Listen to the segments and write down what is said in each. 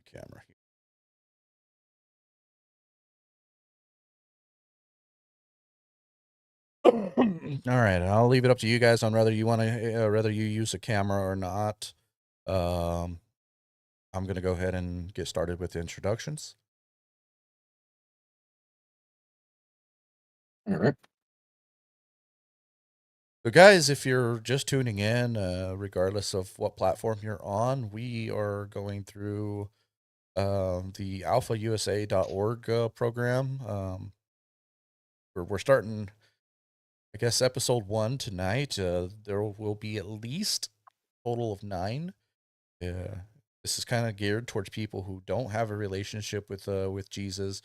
camera here. All right, I'll leave it up to you guys on whether you want to whether you use a camera or not. I'm going to go ahead and get started with the introductions. All right. So, guys, if you're just tuning in, regardless of what platform you're on, we are going through the alphausa.org program. We're starting, I guess, episode 1 tonight. There will be at least a total of 9. This is kind of geared towards people who don't have a relationship with Jesus,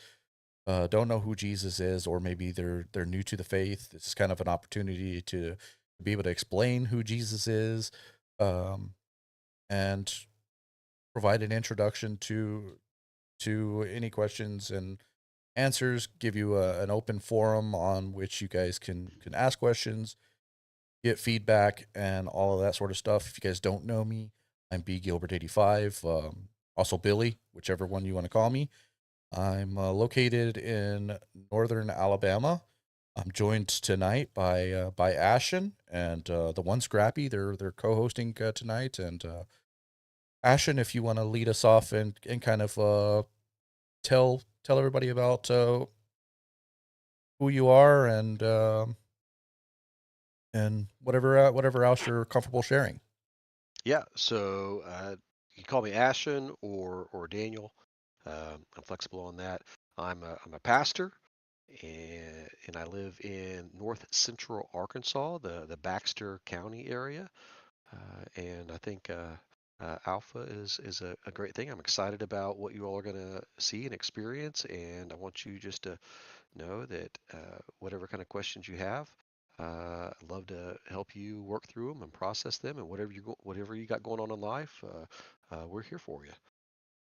don't know who Jesus is, or maybe they're new to the faith. This is kind of an opportunity to be able to explain who Jesus is, and provide an introduction to any questions and answers. Give you an open forum on which you guys can ask questions, get feedback, and all of that sort of stuff. If you guys don't know me, I'm BGILBERT85, also Billy, whichever one you want to call me. I'm located in northern Alabama. I'm joined tonight by Ashen and the one Scrappy. They're co-hosting tonight. And Ashen, if you want to lead us off and kind of tell everybody about who you are and whatever else you're comfortable sharing. Yeah, so you can call me Ashen or Daniel. I'm flexible on that. I'm a pastor, and I live in north central Arkansas, the Baxter County area. And I think Alpha is a great thing. I'm excited about what you all are going to see and experience, and I want you just to know that whatever kind of questions you have, I'd love to help you work through them and process them, and whatever you got going on in life, we're here for you.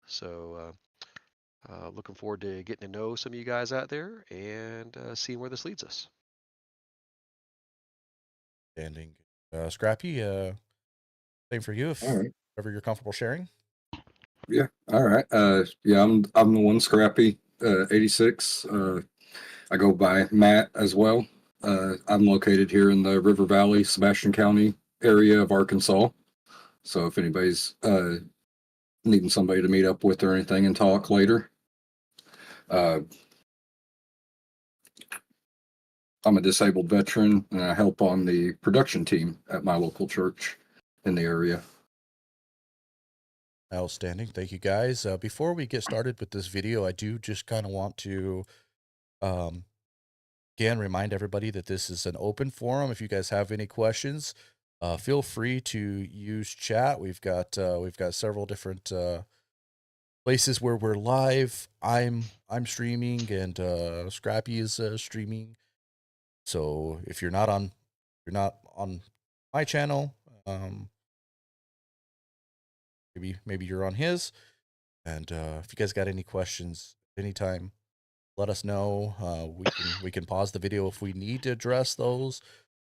So looking forward to getting to know some of you guys out there and seeing where this leads us. Standing, Scrappy. Same for you. All If right. whatever you're comfortable sharing. Yeah. All right. Yeah, I'm the one Scrappy, 86. I go by Matt as well. I'm located here in the River Valley, Sebastian County area of Arkansas. So if anybody's needing somebody to meet up with or anything and talk later, uh, I'm a disabled veteran and I help on the production team at my local church in the area. Outstanding. Thank you, guys. Before we get started with this video, I do just kind of want to, um, again, remind everybody that this is an open forum. If you guys have any questions, feel free to use chat. We've got several different places where we're live. I'm streaming, and Scrappy is streaming. So if you're not on my channel, maybe you're on his. And if you guys got any questions anytime, let us know. We can pause the video if we need to address those,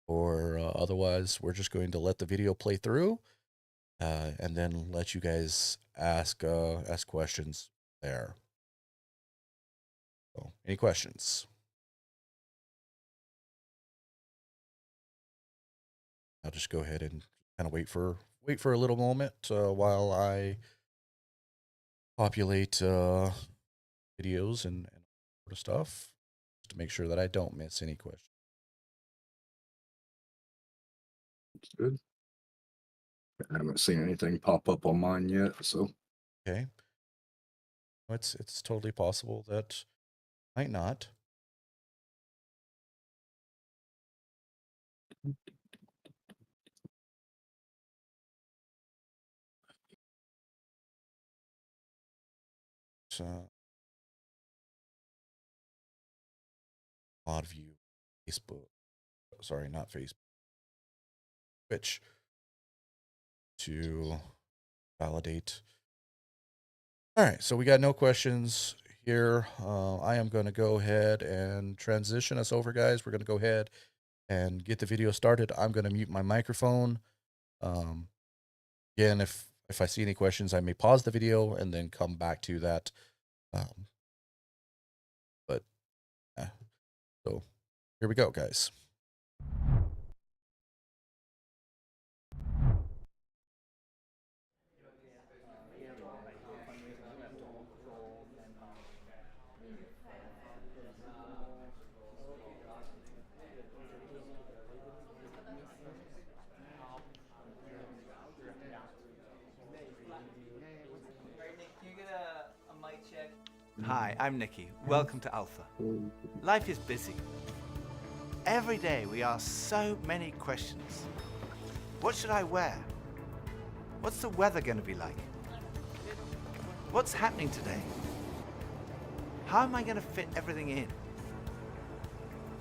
or otherwise we're just going to let the video play through, and then let you guys ask questions there. So, any questions? I'll just go ahead and kind of wait for a little moment while I populate videos and sort of stuff, just to make sure that I don't miss any questions. It's good. I haven't seen anything pop up on mine yet, so. Okay. It's totally possible that might not. So, odd view, Facebook. Sorry, not Facebook. Twitch to validate. All right, so we got no questions here. I am going to go ahead and transition us over, guys. We're going to go ahead and get the video started. I'm going to mute my microphone. Again, if if I see any questions, I may pause the video and then come back to that. But yeah. So here we go, guys. Hi, I'm Nikki. Welcome to Alpha. Life is busy. Every day we ask so many questions. What should I wear? What's the weather going to be like? What's happening today? How am I going to fit everything in?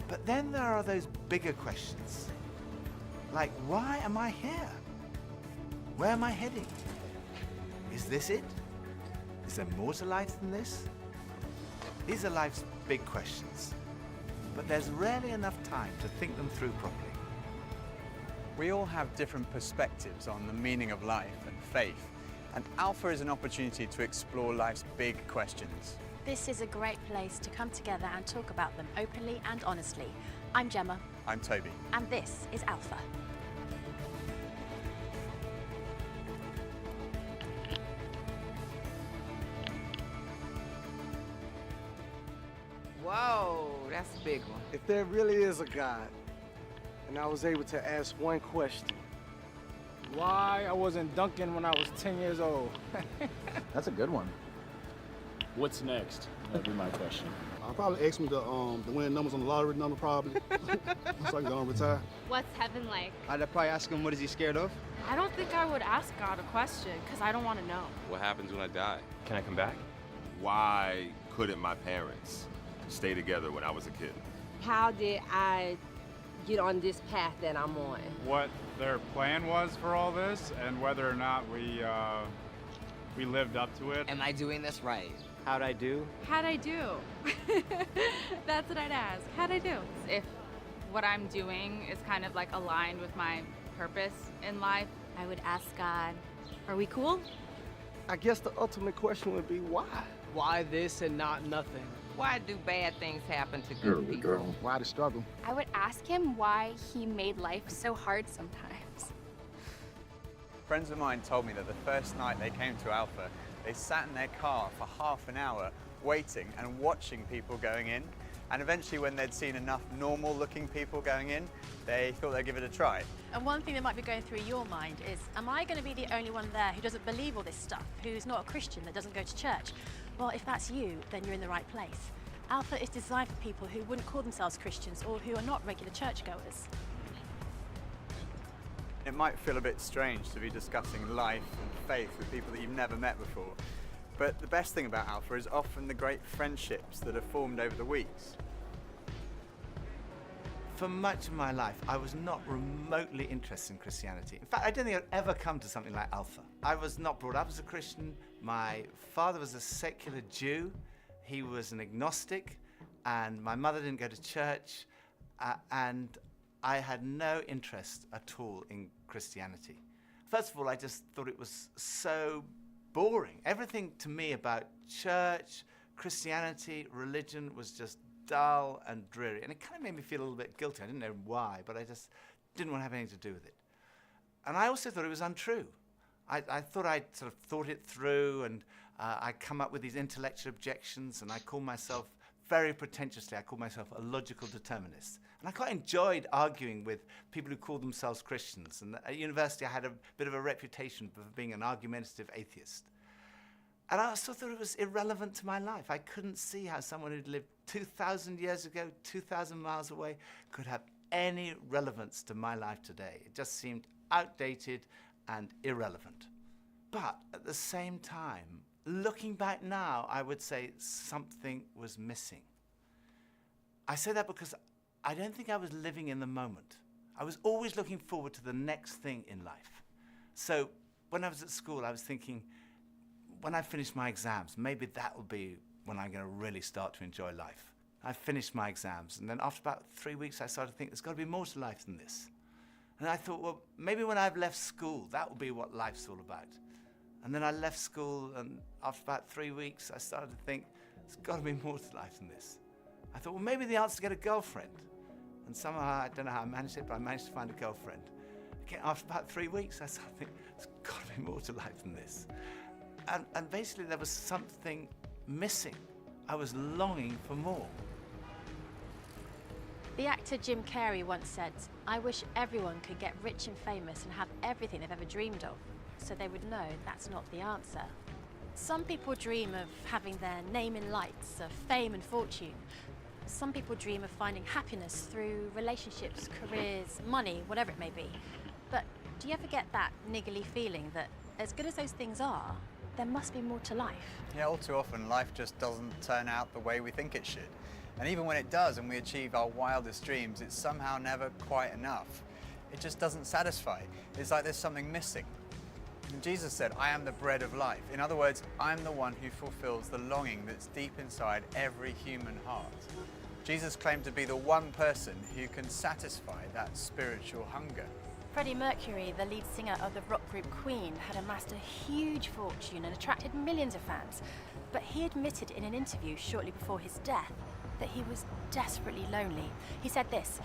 But then there are those bigger questions. Like, why am I here? Where am I heading? Is this it? Is there more to life than this? These are life's big questions, but there's rarely enough time to think them through properly. We all have different perspectives on the meaning of life and faith, and Alpha is an opportunity to explore life's big questions. This is a great place to come together and talk about them openly and honestly. I'm Gemma. I'm Toby. And this is Alpha. Whoa, that's a big one. If there really is a God, and I was able to ask one question, why I wasn't dunking when I was 10 years old? That's a good one. What's next? That'd be my question. I'll probably ask me the winning numbers on the lottery number, probably. So I can go and retire. What's heaven like? I'd probably ask him, what is he scared of? I don't think I would ask God a question, because I don't want to know. What happens when I die? Can I come back? Why couldn't my parents stay together when I was a kid? How did I get on this path that I'm on? What their plan was for all this, and whether or not we lived up to it. Am I doing this right? How'd I do? How'd I do? That's what I'd ask. How'd I do? If what I'm doing is kind of like aligned with my purpose in life, I would ask God, are we cool? I guess the ultimate question would be why? Why this and not nothing? Why do bad things happen to There good we people? go. Why the struggle? I would ask him why he made life so hard sometimes. Friends of mine told me that the first night they came to Alpha, they sat in their car for half an hour waiting and watching people going in. And eventually, when they'd seen enough normal-looking people going in, they thought they'd give it a try. And one thing that might be going through your mind is, am I going to be the only one there who doesn't believe all this stuff, who's not a Christian, that doesn't go to church? Well, if that's you, then you're in the right place. Alpha is designed for people who wouldn't call themselves Christians or who are not regular churchgoers. It might feel a bit strange to be discussing life and faith with people that you've never met before, but the best thing about Alpha is often the great friendships that are formed over the weeks. For much of my life, I was not remotely interested in Christianity. In fact, I don't think I'd ever come to something like Alpha. I was not brought up as a Christian. My father was a secular Jew. He was an agnostic, and my mother didn't go to church, and I had no interest at all in Christianity. First of all, I just thought it was so boring. Everything to me about church, Christianity, religion was just dull and dreary. And it kind of made me feel a little bit guilty. I didn't know why, but I just didn't want to have anything to do with it. And I also thought it was untrue. I thought I'd sort of thought it through, and I'd come up with these intellectual objections, and I called myself, very pretentiously, I called myself a logical determinist. And I quite enjoyed arguing with people who called themselves Christians. And at university, I had a bit of a reputation for being an argumentative atheist. And I also thought it was irrelevant to my life. I couldn't see how someone who'd lived 2,000 years ago, 2,000 miles away, could have any relevance to my life today. It just seemed outdated and irrelevant. But at the same time, looking back now, I would say something was missing. I say that because I don't think I was living in the moment. I was always looking forward to the next thing in life. So when I was at school, I was thinking, when I finish my exams, maybe that will be when I'm going to really start to enjoy life. I finished my exams, and then after about 3 weeks, I started to think there's got to be more to life than this. And I thought, well, maybe when I've left school, that will be what life's all about. And then I left school, and after about 3 weeks, I started to think, there's got to be more to life than this. I thought, well, maybe the answer is to get a girlfriend. And somehow, I don't know how I managed it, but I managed to find a girlfriend. Again, after about 3 weeks, I started to think, there's got to be more to life than this. And basically, there was something missing. I was longing for more. The actor Jim Carrey once said, "I wish everyone could get rich and famous and have everything they've ever dreamed of, so they would know that's not the answer." Some people dream of having their name in lights, of fame and fortune. Some people dream of finding happiness through relationships, careers, money, whatever it may be. But do you ever get that niggly feeling that as good as those things are, there must be more to life? Yeah, all too often life just doesn't turn out the way we think it should. And even when it does and we achieve our wildest dreams, it's somehow never quite enough. It just doesn't satisfy. It's like there's something missing. And Jesus said, "I am the bread of life." In other words, I'm the one who fulfills the longing that's deep inside every human heart. Jesus claimed to be the one person who can satisfy that spiritual hunger. Freddie Mercury, the lead singer of the rock group Queen, had amassed a huge fortune and attracted millions of fans. But he admitted in an interview shortly before his death that he was desperately lonely. He said this,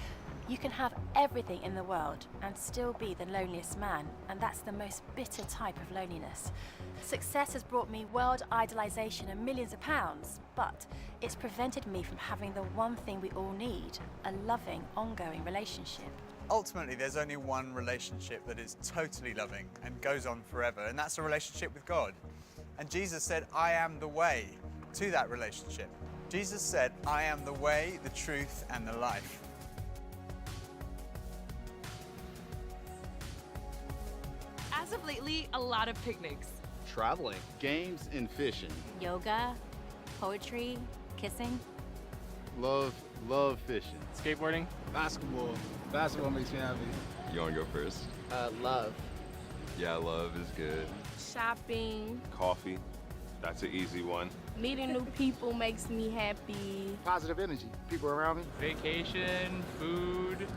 "You can have everything in the world and still be the loneliest man, and that's the most bitter type of loneliness. Success has brought me world idolization and millions of pounds, but it's prevented me from having the one thing we all need, a loving, ongoing relationship." Ultimately, there's only one relationship that is totally loving and goes on forever, and that's a relationship with God. And Jesus said, "I am the way to that relationship." Jesus said, "I am the way, the truth, and the life." As of lately, a lot of picnics. Traveling, games, and fishing. Yoga, poetry, kissing. Love fishing. Skateboarding. Basketball. Basketball makes me happy. You want to go first? Love. Yeah, love is good. Shopping. Coffee, that's an easy one. Meeting new people makes me happy. Positive energy. People around me. Vacation, food,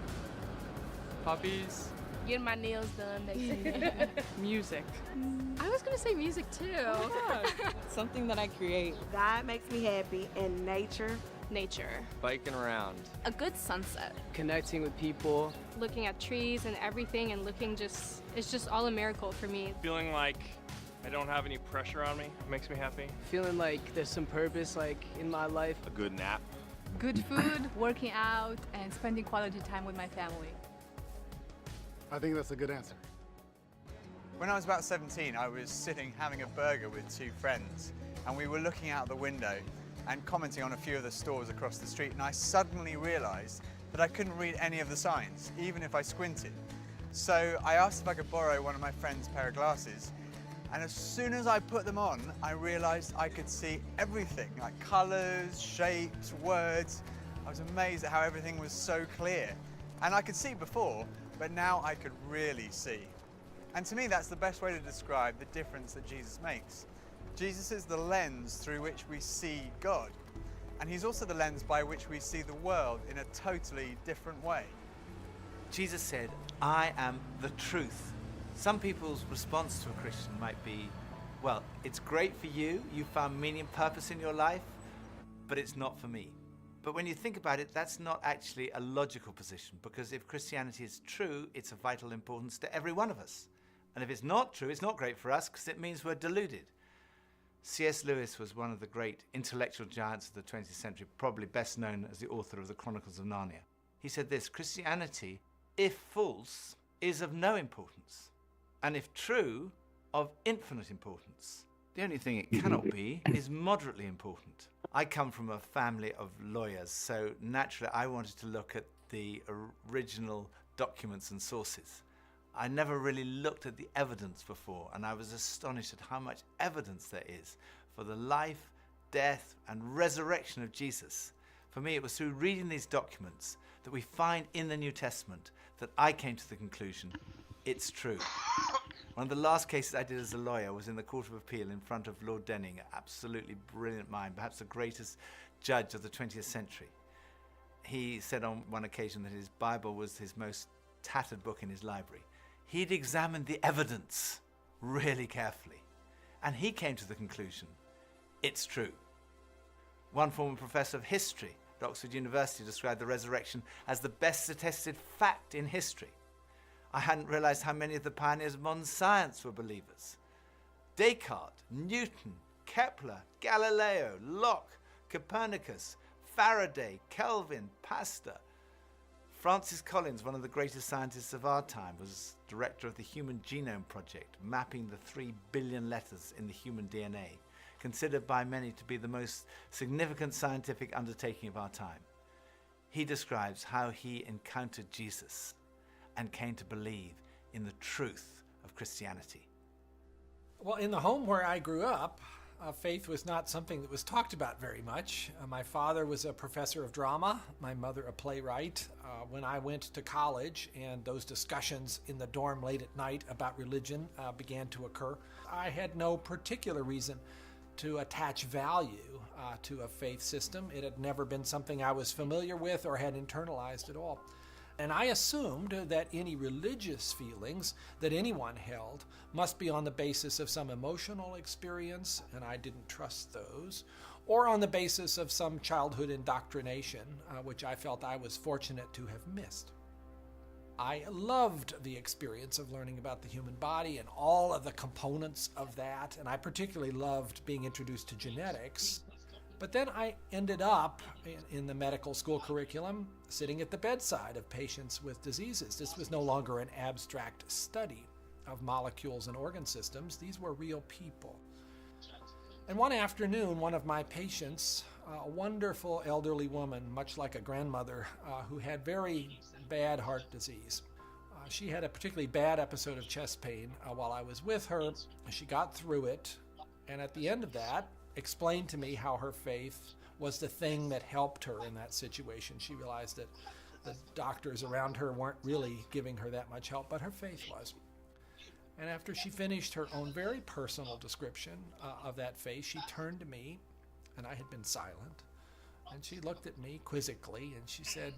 puppies. Getting my nails done makes me happy. Music. I was gonna say music too. Something that I create. That makes me happy. And nature. Nature. Biking around. A good sunset. Connecting with people. Looking at trees and everything and it's just all a miracle for me. Feeling like I don't have any pressure on me makes me happy. Feeling like there's some purpose in my life. A good nap. Good food, working out, and spending quality time with my family. I think that's a good answer. When I was about 17, I was sitting having a burger with two friends, and we were looking out the window and commenting on a few of the stores across the street, and I suddenly realized that I couldn't read any of the signs, even if I squinted. So I asked if I could borrow one of my friend's pair of glasses, and as soon as I put them on, I realized I could see everything, like colors, shapes, words. I was amazed at how everything was so clear. And I could see before, but now I could really see. And to me, that's the best way to describe the difference that Jesus makes. Jesus is the lens through which we see God, and he's also the lens by which we see the world in a totally different way. Jesus said, "I am the truth." Some people's response to a Christian might be, well, it's great for you, you found meaning and purpose in your life, but it's not for me. But when you think about it, that's not actually a logical position, because if Christianity is true, it's of vital importance to every one of us. And if it's not true, it's not great for us, because it means we're deluded. C.S. Lewis was one of the great intellectual giants of the 20th century, probably best known as the author of the Chronicles of Narnia. He said this, "Christianity, if false, is of no importance, and if true, of infinite importance. The only thing it cannot be is moderately important." I come from a family of lawyers, so naturally I wanted to look at the original documents and sources. I never really looked at the evidence before, and I was astonished at how much evidence there is for the life, death, and resurrection of Jesus. For me, it was through reading these documents that we find in the New Testament that I came to the conclusion it's true. One of the last cases I did as a lawyer was in the Court of Appeal in front of Lord Denning, an absolutely brilliant mind, perhaps the greatest judge of the 20th century. He said on one occasion that his Bible was his most tattered book in his library. He'd examined the evidence really carefully. And he came to the conclusion, it's true. One former professor of history at Oxford University described the resurrection as the best attested fact in history. I hadn't realized how many of the pioneers of modern science were believers. Descartes, Newton, Kepler, Galileo, Locke, Copernicus, Faraday, Kelvin, Pasteur. Francis Collins, one of the greatest scientists of our time, was director of the Human Genome Project, mapping the 3 billion letters in the human DNA, considered by many to be the most significant scientific undertaking of our time. He describes how he encountered Jesus and came to believe in the truth of Christianity. Well, in the home where I grew up, faith was not something that was talked about very much. My father was a professor of drama, my mother a playwright. When I went to college and those discussions in the dorm late at night about religion began to occur, I had no particular reason to attach value to a faith system. It had never been something I was familiar with or had internalized at all. And I assumed that any religious feelings that anyone held must be on the basis of some emotional experience, and I didn't trust those, or on the basis of some childhood indoctrination, which I felt I was fortunate to have missed. I loved the experience of learning about the human body and all of the components of that, and I particularly loved being introduced to genetics. But then I ended up in the medical school curriculum sitting at the bedside of patients with diseases. This was no longer an abstract study of molecules and organ systems. These were real people. And one afternoon, one of my patients, a wonderful elderly woman, much like a grandmother, who had very bad heart disease. She had a particularly bad episode of chest pain while I was with her. She got through it, and at the end of that, explained to me how her faith was the thing that helped her in that situation. She realized that the doctors around her weren't really giving her that much help, but her faith was. And after she finished her own very personal description of that faith, she turned to me, and I had been silent, and she looked at me quizzically, and she said,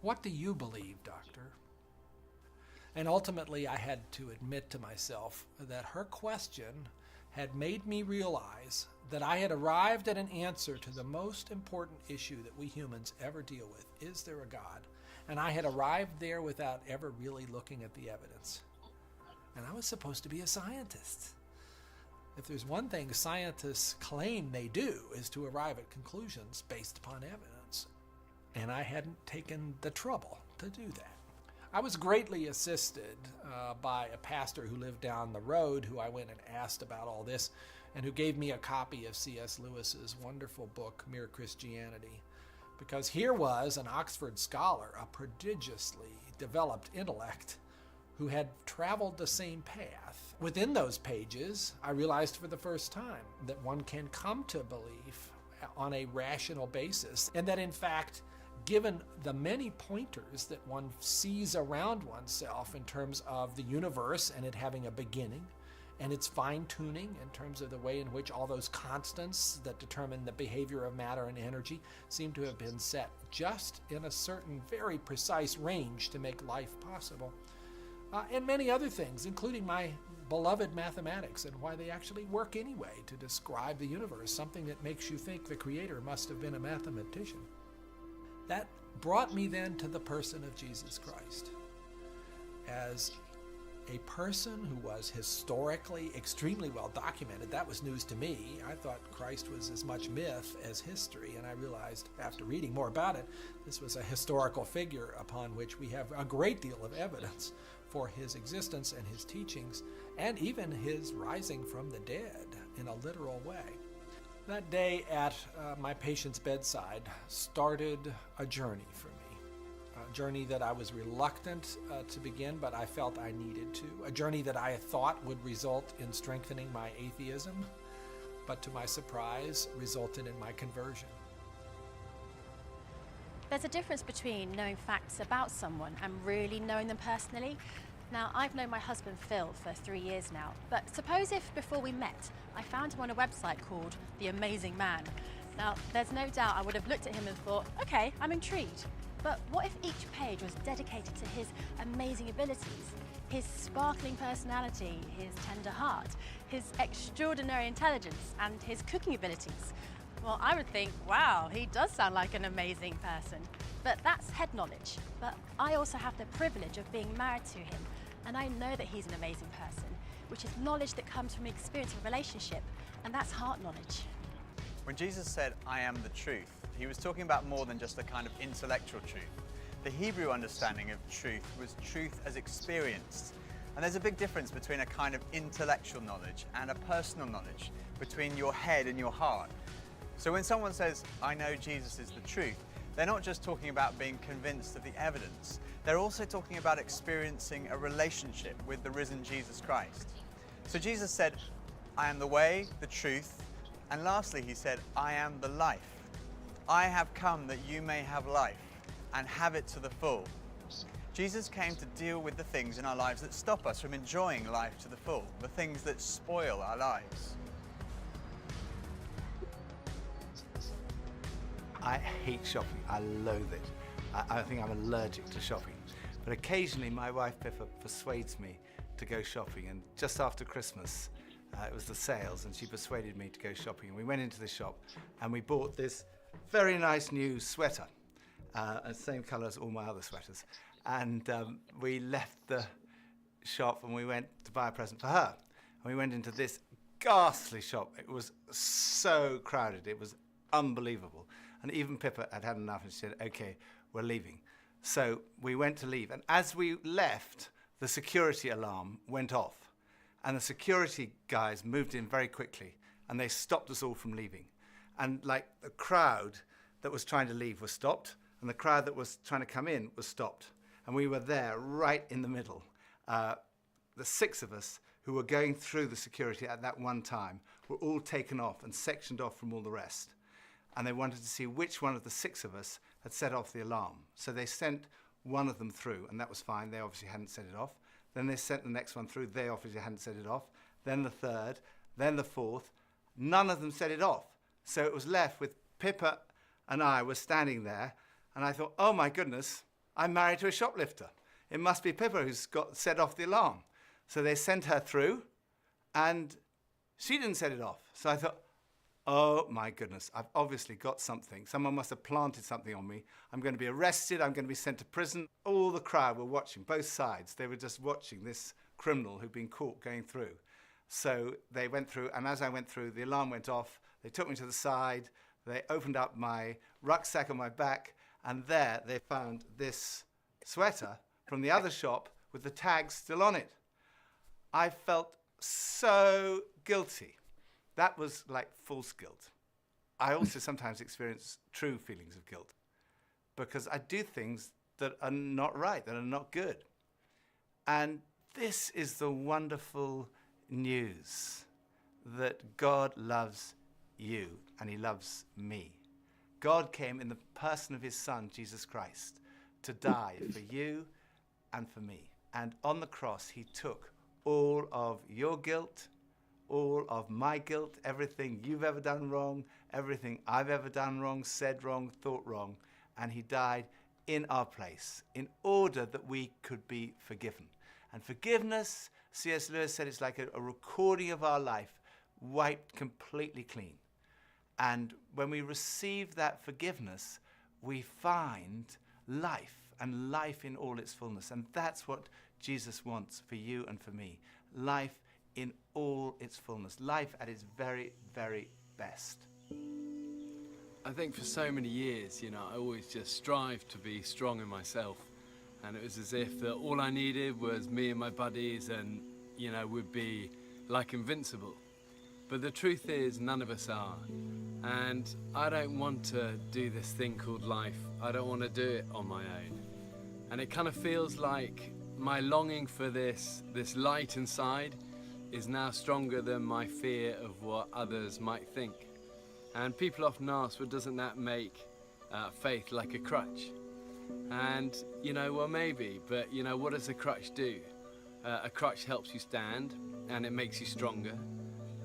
"What do you believe, doctor?" And ultimately, I had to admit to myself that her question had made me realize that I had arrived at an answer to the most important issue that we humans ever deal with. Is there a God? And I had arrived there without ever really looking at the evidence. And I was supposed to be a scientist. If there's one thing scientists claim they do is to arrive at conclusions based upon evidence. And I hadn't taken the trouble to do that. I was greatly assisted by a pastor who lived down the road, who I went and asked about all this, and who gave me a copy of C.S. Lewis's wonderful book, Mere Christianity. Because here was an Oxford scholar, a prodigiously developed intellect, who had traveled the same path. Within those pages, I realized for the first time that one can come to belief on a rational basis, and that in fact, given the many pointers that one sees around oneself in terms of the universe and it having a beginning, and its fine-tuning in terms of the way in which all those constants that determine the behavior of matter and energy seem to have been set just in a certain very precise range to make life possible. And many other things, including my beloved mathematics and why they actually work anyway to describe the universe, something that makes you think the Creator must have been a mathematician. That brought me then to the person of Jesus Christ as a person who was historically extremely well documented. That was news to me. I thought Christ was as much myth as history, and I realized after reading more about it, this was a historical figure upon which we have a great deal of evidence for his existence and his teachings, and even his rising from the dead in a literal way. That day at my patient's bedside started a journey for me. A journey that I was reluctant to begin, but I felt I needed to. A journey that I thought would result in strengthening my atheism, but to my surprise, resulted in my conversion. There's a difference between knowing facts about someone and really knowing them personally. Now, I've known my husband Phil for 3 years now, but suppose if before we met, I found him on a website called The Amazing Man. Now, there's no doubt I would have looked at him and thought, okay, I'm intrigued. But what if each page was dedicated to his amazing abilities, his sparkling personality, his tender heart, his extraordinary intelligence, and his cooking abilities? Well, I would think, wow, he does sound like an amazing person. But that's head knowledge. But I also have the privilege of being married to him, and I know that he's an amazing person, which is knowledge that comes from experience of a relationship, and that's heart knowledge. When Jesus said, I am the truth, he was talking about more than just a kind of intellectual truth. The Hebrew understanding of truth was truth as experienced. And there's a big difference between a kind of intellectual knowledge and a personal knowledge, between your head and your heart. So when someone says, I know Jesus is the truth, they're not just talking about being convinced of the evidence, they're also talking about experiencing a relationship with the risen Jesus Christ. So Jesus said, I am the way, the truth, and lastly he said, I am the life. I have come that you may have life and have it to the full. Jesus came to deal with the things in our lives that stop us from enjoying life to the full, the things that spoil our lives. I hate shopping. I loathe it. I think I'm allergic to shopping. But occasionally my wife Pippa persuades me to go shopping, and just after Christmas, it was the sales, and she persuaded me to go shopping. And we went into the shop and we bought this very nice new sweater, the same colour as all my other sweaters. And we left the shop and we went to buy a present for her. And we went into this ghastly shop. It was so crowded. It was unbelievable. And even Pippa had had enough and she said, okay, we're leaving. So we went to leave. And as we left, the security alarm went off. And the security guys moved in very quickly and they stopped us all from leaving. And like the crowd that was trying to leave was stopped, and the crowd that was trying to come in was stopped. And we were there right in the middle. The 6 of us who were going through the security at that one time were all taken off and sectioned off from all the rest. And they wanted to see which one of the 6 of us had set off the alarm. So they sent one of them through, and that was fine. They obviously hadn't set it off. Then they sent the next one through. They obviously hadn't set it off. Then the 3rd, then the 4th. None of them set it off. So it was left with Pippa and I were standing there, and I thought, oh my goodness, I'm married to a shoplifter. It must be Pippa who's got set off the alarm. So they sent her through, and she didn't set it off. So I thought, oh my goodness, I've obviously got something. Someone must have planted something on me. I'm going to be arrested. I'm going to be sent to prison. All the crowd were watching, both sides. They were just watching this criminal who'd been caught going through. So they went through, and as I went through, the alarm went off. They took me to the side. They opened up my rucksack on my back, and there they found this sweater from the other shop with the tag still on it. I felt so guilty. That was like false guilt. I also sometimes experience true feelings of guilt because I do things that are not right, that are not good. And this is the wonderful news that God loves you and he loves me. God came in the person of his Son, Jesus Christ, to die for you and for me. And on the cross, he took all of your guilt, all of my guilt, everything you've ever done wrong, everything I've ever done wrong, said wrong, thought wrong, and he died in our place in order that we could be forgiven. And forgiveness, C.S. Lewis said, it's like a recording of our life, wiped completely clean. And when we receive that forgiveness, we find life, and life in all its fullness. And that's what Jesus wants for you and for me. Life in all its fullness. Life at its very, very best. I think for so many years, I always just strived to be strong in myself. And it was as if that all I needed was me and my buddies and, we'd be like invincible. But the truth is, none of us are. And I don't want to do this thing called life. I don't want to do it on my own. And it kind of feels like my longing for this light inside is now stronger than my fear of what others might think. And people often ask, well, doesn't that make faith like a crutch? And, well, maybe, but, what does a crutch do? A crutch helps you stand, and it makes you stronger.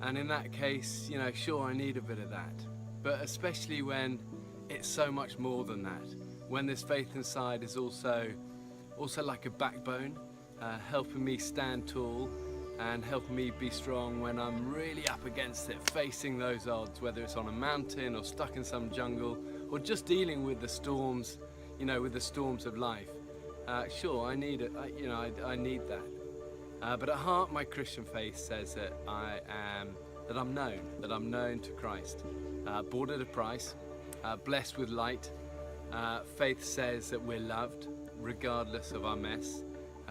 And in that case, sure, I need a bit of that. But especially when it's so much more than that. when this faith inside is also like a backbone, helping me stand tall and helping me be strong when I'm really up against it, facing those odds, whether it's on a mountain or stuck in some jungle or just dealing with the storms, with the storms of life. Sure, I need it. I need that. But at heart, my Christian faith says that I'm known to Christ, bought at a price, blessed with light. Faith says that we're loved, regardless of our mess,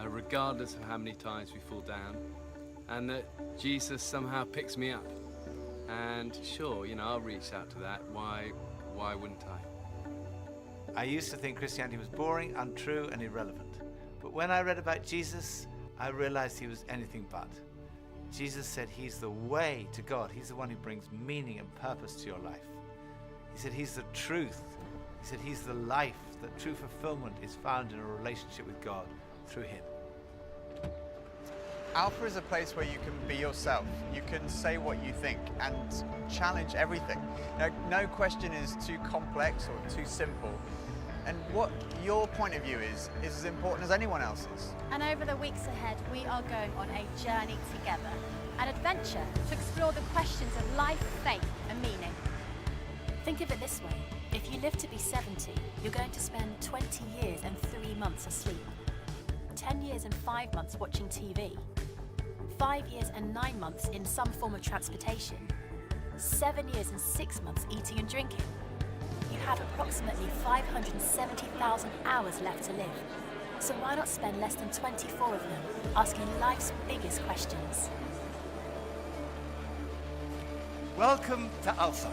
regardless of how many times we fall down, and that Jesus somehow picks me up. And sure, I'll reach out to that. Why wouldn't I? I used to think Christianity was boring, untrue, and irrelevant. But when I read about Jesus, I realized he was anything but. Jesus said he's the way to God. He's the one who brings meaning and purpose to your life. He said he's the truth. He said he's the life. That true fulfillment is found in a relationship with God through him. Alpha is a place where you can be yourself. You can say what you think and challenge everything. No question is too complex or too simple. And what your point of view is as important as anyone else's. And over the weeks ahead, we are going on a journey together, an adventure to explore the questions of life, faith, and meaning. Think of it this way. If you live to be 70, you're going to spend 20 years and 3 months asleep, 10 years and 5 months watching TV, 5 years and 9 months in some form of transportation, 7 years and 6 months eating and drinking. You have approximately 570,000 hours left to live. So why not spend less than 24 of them asking life's biggest questions? Welcome to Alpha.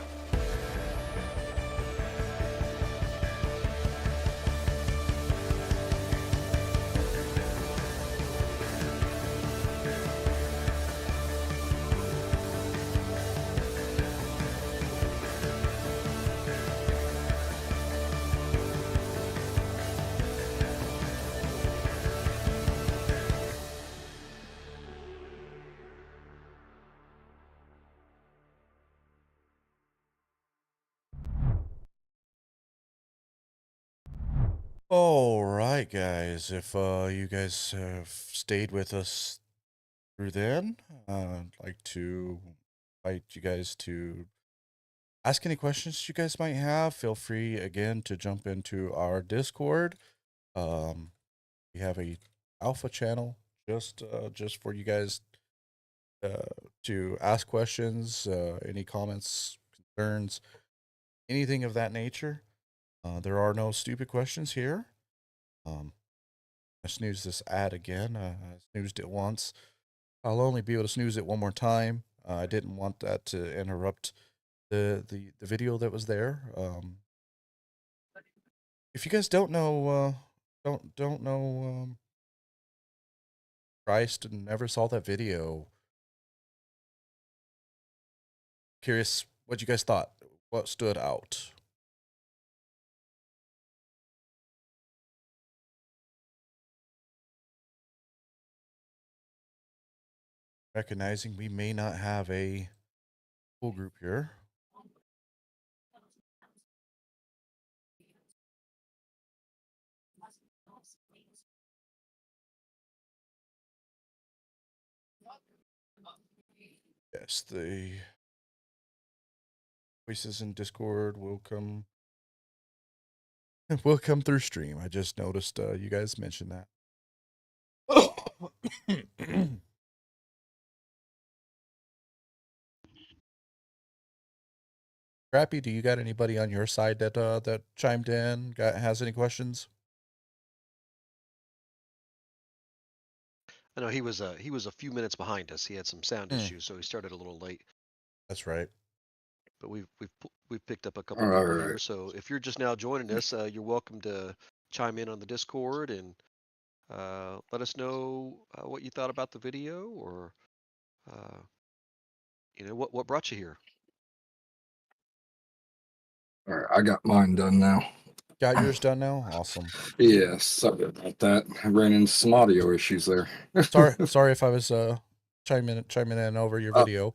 All right, guys. If you guys have stayed with us through then, I'd like to invite you guys to ask any questions you guys might have. Feel free again to jump into our Discord. We have a alpha channel just for you guys to ask questions, any comments, concerns, anything of that nature. There are no stupid questions here. I snoozed this ad again. I snoozed it once. I'll only be able to snooze it one more time. I didn't want that to interrupt the video that was there. If you guys don't know, don't know Christ and never saw that video, curious what you guys thought. What stood out? Recognizing we may not have a full group here. Yes, the voices in Discord will come through stream. I just noticed you guys mentioned that. Crappy, do you got anybody on your side that chimed in, has any questions? I know he was a few minutes behind us. He had some sound issues, so he started a little late. That's right. But we've picked up a couple of people here. So if you're just now joining us, you're welcome to chime in on the Discord and let us know what you thought about the video, or what brought you here. All right, I got mine done now. Got yours done now? Awesome. Yes, sorry about that. I ran into some audio issues there. sorry if I was chiming in over your video.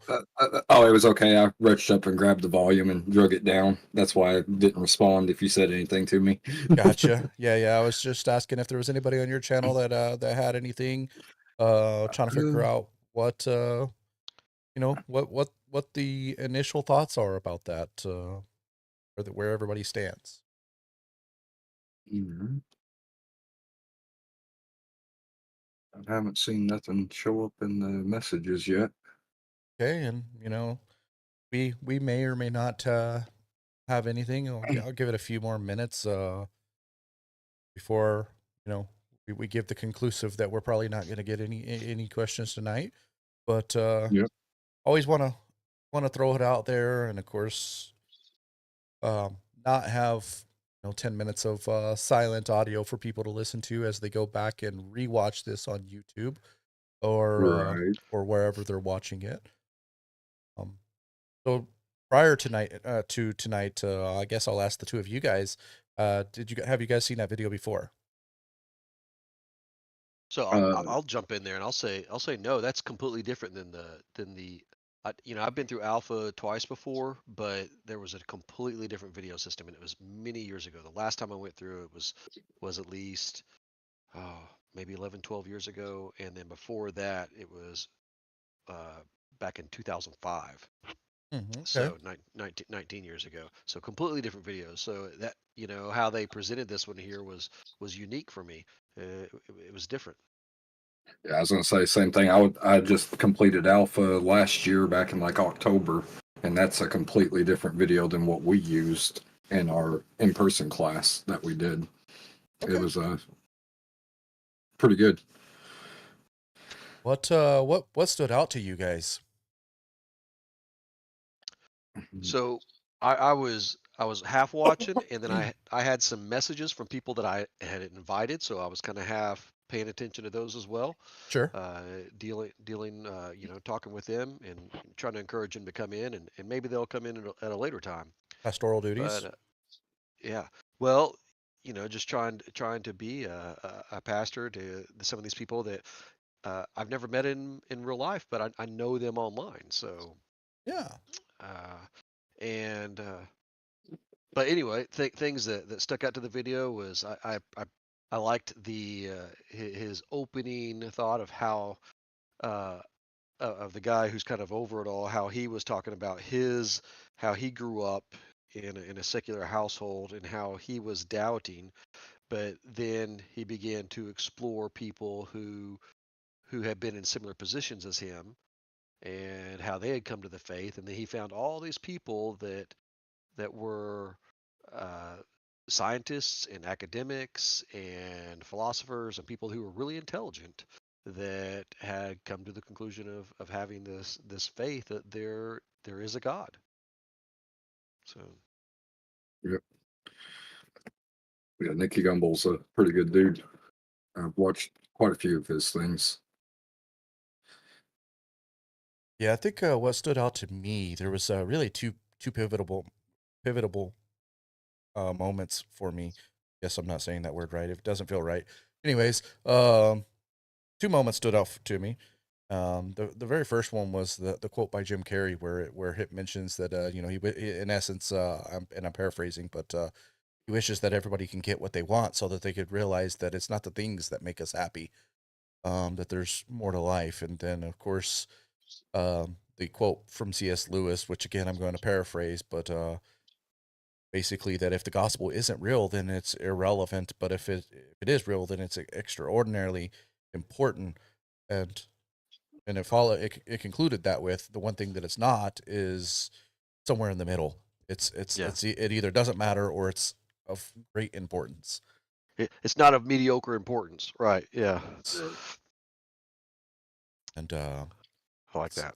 Oh, it was okay. I rushed up and grabbed the volume and drug it down. That's why I didn't respond if you said anything to me. Gotcha. Yeah. I was just asking if there was anybody on your channel that had anything, trying to figure out what what the initial thoughts are about that, where everybody stands. Mhm. I haven't seen nothing show up in the messages yet. Okay, and we may or may not have anything. I'll give it a few more minutes before we give the conclusive that we're probably not going to get any questions tonight. But Yep. always want to throw it out there, and of course, not have 10 minutes of silent audio for people to listen to as they go back and rewatch this on YouTube or Right. or wherever they're watching it. So prior tonight to tonight, I guess I'll ask the two of you guys. Have you guys seen that video before? So I'll jump in there and I'll say no. That's completely different than the. I've been through alpha twice before, but there was a completely different video system, and it was many years ago. The last time I went through it was at least maybe 11, 12 years ago, and then before that it was back in 2005. Okay. So 19 years ago. So completely different videos. So that how they presented this one here was unique for me. It was different. Yeah, I was gonna say same thing. I just completed alpha last year back in like October, and that's a completely different video than what we used in our in-person class that we did. Okay. It was pretty good. What stood out to you guys? So I was half watching, and then I had some messages from people that I had invited, so I was kind of half paying attention to those as well. Sure. Dealing, talking with them and trying to encourage them to come in, and maybe they'll come in at a later time. Pastoral duties. But yeah, well, just trying to be a pastor to some of these people that I've never met in real life, but I know them online. So yeah. But anyway, things that stuck out to the video was I liked his opening thought of how of the guy who's kind of over it all, how he was talking about how he grew up in a secular household and how he was doubting, but then he began to explore people who had been in similar positions as him and how they had come to the faith, and then he found all these people that were scientists and academics and philosophers and people who were really intelligent that had come to the conclusion of having this faith that there is a God. So Yep. Yeah, Nicky Gumbel's a pretty good dude. I've watched quite a few of his things. Yeah, I think what stood out to me, there was really two pivotal moments for me. Guess I'm not saying that word right. It doesn't feel right. Anyways, two moments stood out to me. The very first one was the quote by Jim Carrey where it mentions that he in essence, I'm paraphrasing, but he wishes that everybody can get what they want so that they could realize that it's not the things that make us happy, that there's more to life. And then of course, the quote from C.S. Lewis, which again I'm going to paraphrase, but basically that if the gospel isn't real, then it's irrelevant. But if it is real, then it's extraordinarily important. And it concluded that with the one thing that it's not is somewhere in the middle. It either doesn't matter or it's of great importance. It's not of mediocre importance, right? Yeah. And I like that.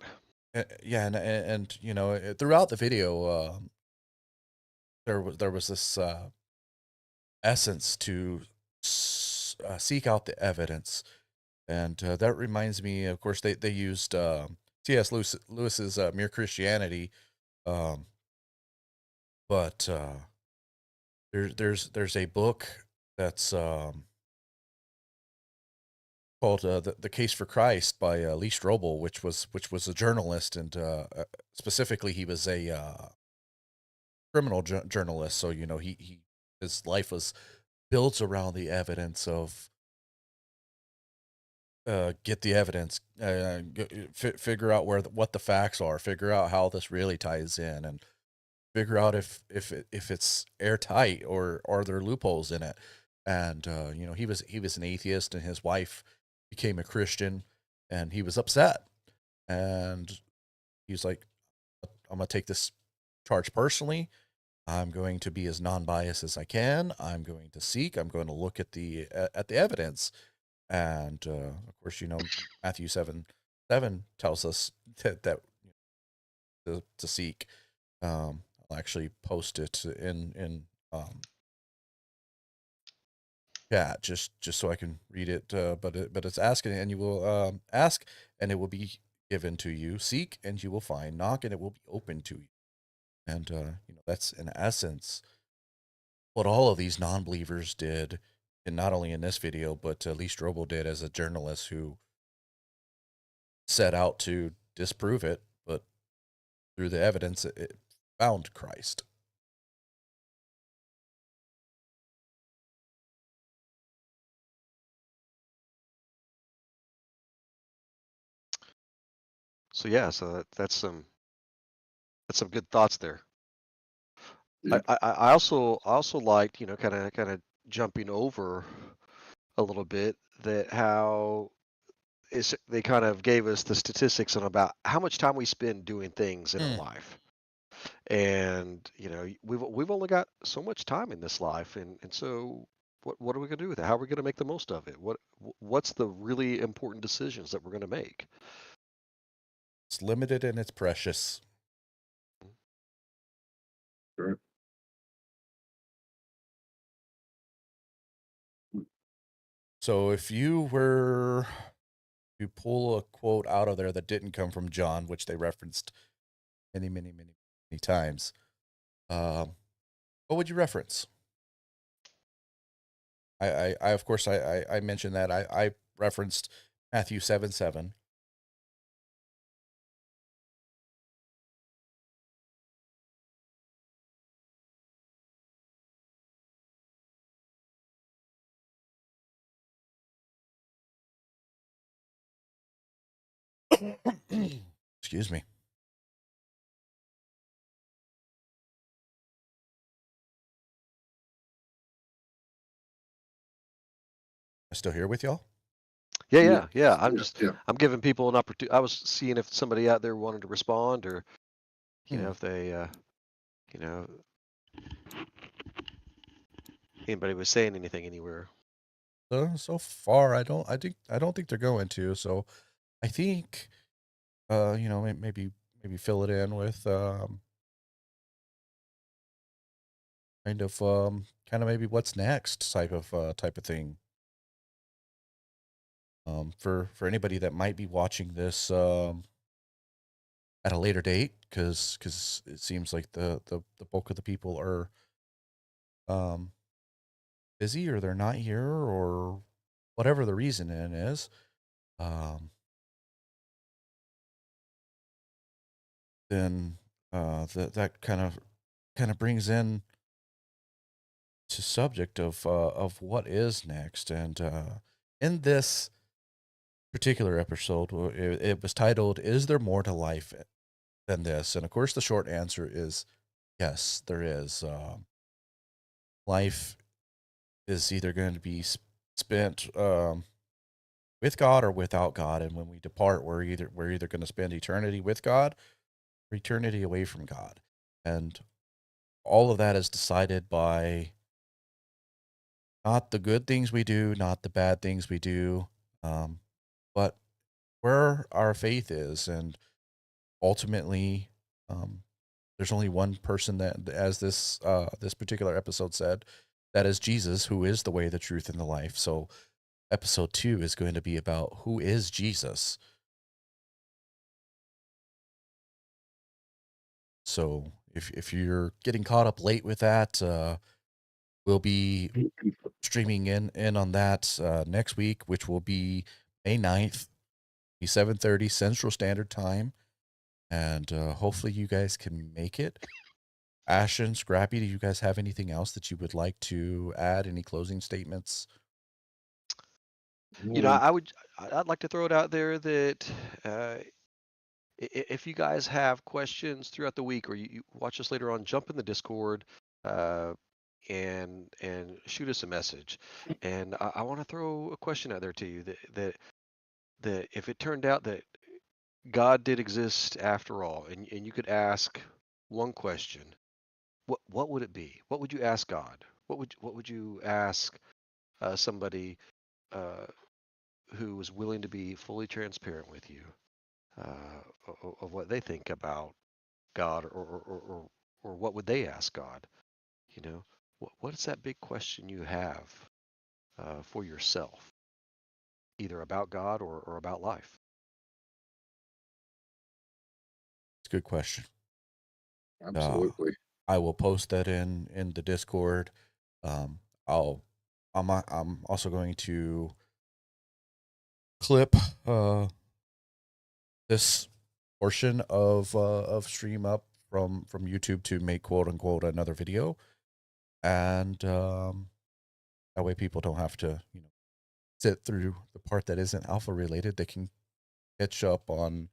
Yeah, and throughout the video, there was this essence to seek out the evidence, and that reminds me. Of course, they used C.S. Lewis's Mere Christianity, but there's a book that's called the Case for Christ by Lee Strobel, which was a journalist, and specifically he was a criminal journalist. So his life was built around the evidence of get the evidence, figure out what the facts are, figure out how this really ties in, and figure out if it's airtight or are there loopholes in it. And he was an atheist, and his wife became a Christian, and he was upset, and he's like, I'm gonna take this charge personally. I'm going to be as non-biased as I can. I'm going to seek. I'm going to look at the evidence. And of course, Matthew 7:7 tells us that to seek. I'll actually post it in chat just so I can read it. But it's asking, and you will ask, and it will be given to you. Seek, and you will find. Knock, and it will be open to you. And that's in essence what all of these non-believers did, and not only in this video, but Lee Strobel did as a journalist who set out to disprove it, but through the evidence, it found Christ. So yeah, that's some good thoughts there. I also liked, kind of jumping over a little bit, that how they kind of gave us the statistics on about how much time we spend doing things in our life. And we've only got so much time in this life, and so what are we going to do with it? How are we going to make the most of it? What's the really important decisions that we're going to make? It's limited and it's precious. Sure. So if you were to pull a quote out of there that didn't come from John, which they referenced many times, what would you reference? I of course I mentioned that I referenced Matthew 7:7. Excuse me. I still here with y'all? Yeah. I'm giving people an opportunity. I was seeing if somebody out there wanted to respond, or if they anybody was saying anything anywhere. So far, I don't think they're going to. So I think maybe fill it in with kind of maybe what's next type of thing. For anybody that might be watching this at a later date, because it seems like the bulk of the people are busy, or they're not here, or whatever the reason is. Then that kind of brings in to subject of what is next. And in this particular episode, it was titled, "Is there more to life than this?" And of course, the short answer is yes, there is. Life is either going to be spent with God or without God, and when we depart, we're either going to spend eternity with God or eternity away from God. And all of that is decided by not the good things we do, not the bad things we do, but where our faith is. And ultimately, there's only one person that, as this particular episode said, that is Jesus, who is the way, the truth, and the life. So episode 2 is going to be about who is Jesus. So if you're getting caught up late with that, we'll be streaming in on that next week, which will be May 9th, 7:30 Central Standard Time. And hopefully you guys can make it. Ashen, Scrappy, do you guys have anything else that you would like to add? Any closing statements? You know, I'd like to throw it out there that if you guys have questions throughout the week, or you watch us later on, jump in the Discord and shoot us a message. And I want to throw a question out there to you that if it turned out that God did exist after all, and you could ask one question, what would it be? What would you ask God? What would you ask somebody who was willing to be fully transparent with you of what they think about God, or what would they ask God? You know, what is that big question you have for yourself, either about God or about life? It's a good question. Absolutely. I will post that in the Discord. I'm also going to clip this portion of stream up from YouTube to make quote unquote another video, and that way people don't have to sit through the part that isn't alpha related. They can catch up on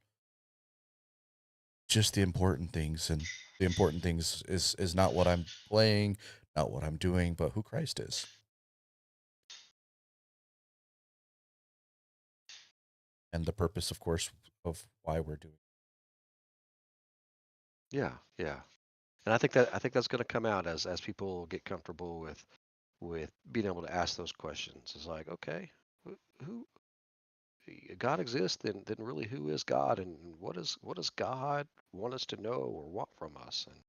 just the important things, and the important things is not what I'm playing, not what I'm doing, but who Christ is. And the purpose, of course, of why we're doing it. Yeah. And I think that's going to come out as people get comfortable with being able to ask those questions. It's like, okay, who God exists, then really who is God, and what does God want us to know or want from us? And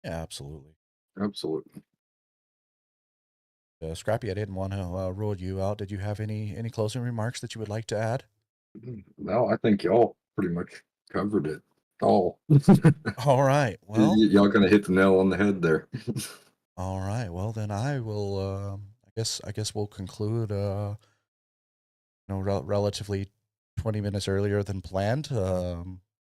Yeah, absolutely. Absolutely. Scrappy, I didn't want to rule you out. Did you have any closing remarks that you would like to add? No, I think y'all pretty much covered it all. All right. Well, y'all gonna hit the nail on the head there. All right. Well, then I will. I guess we'll conclude. Relatively 20 minutes earlier than planned.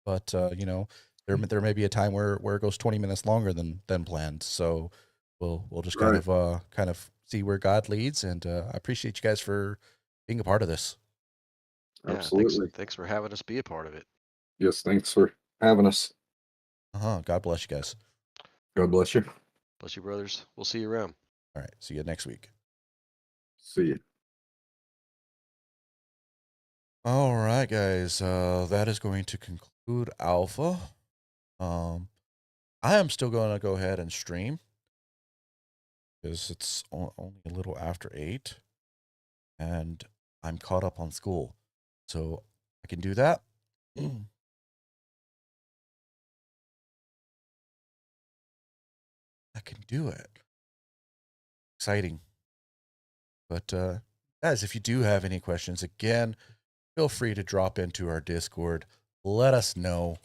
But there may be a time where it goes 20 minutes longer than planned. So we'll just kind of see where God leads. And I appreciate you guys for being a part of this. Absolutely. Thanks for having us be a part of it. Yes, thanks for having us. God bless you guys. God bless you. Bless you, brothers. We'll see you around. All right. See you next week. See you. All right, guys. That is going to conclude Alpha. I am still going to go ahead and stream because it's only a little after 8, and I'm caught up on school, so I can do that. I can do it. Exciting. But guys, if you do have any questions, again, feel free to drop into our Discord. Let us know.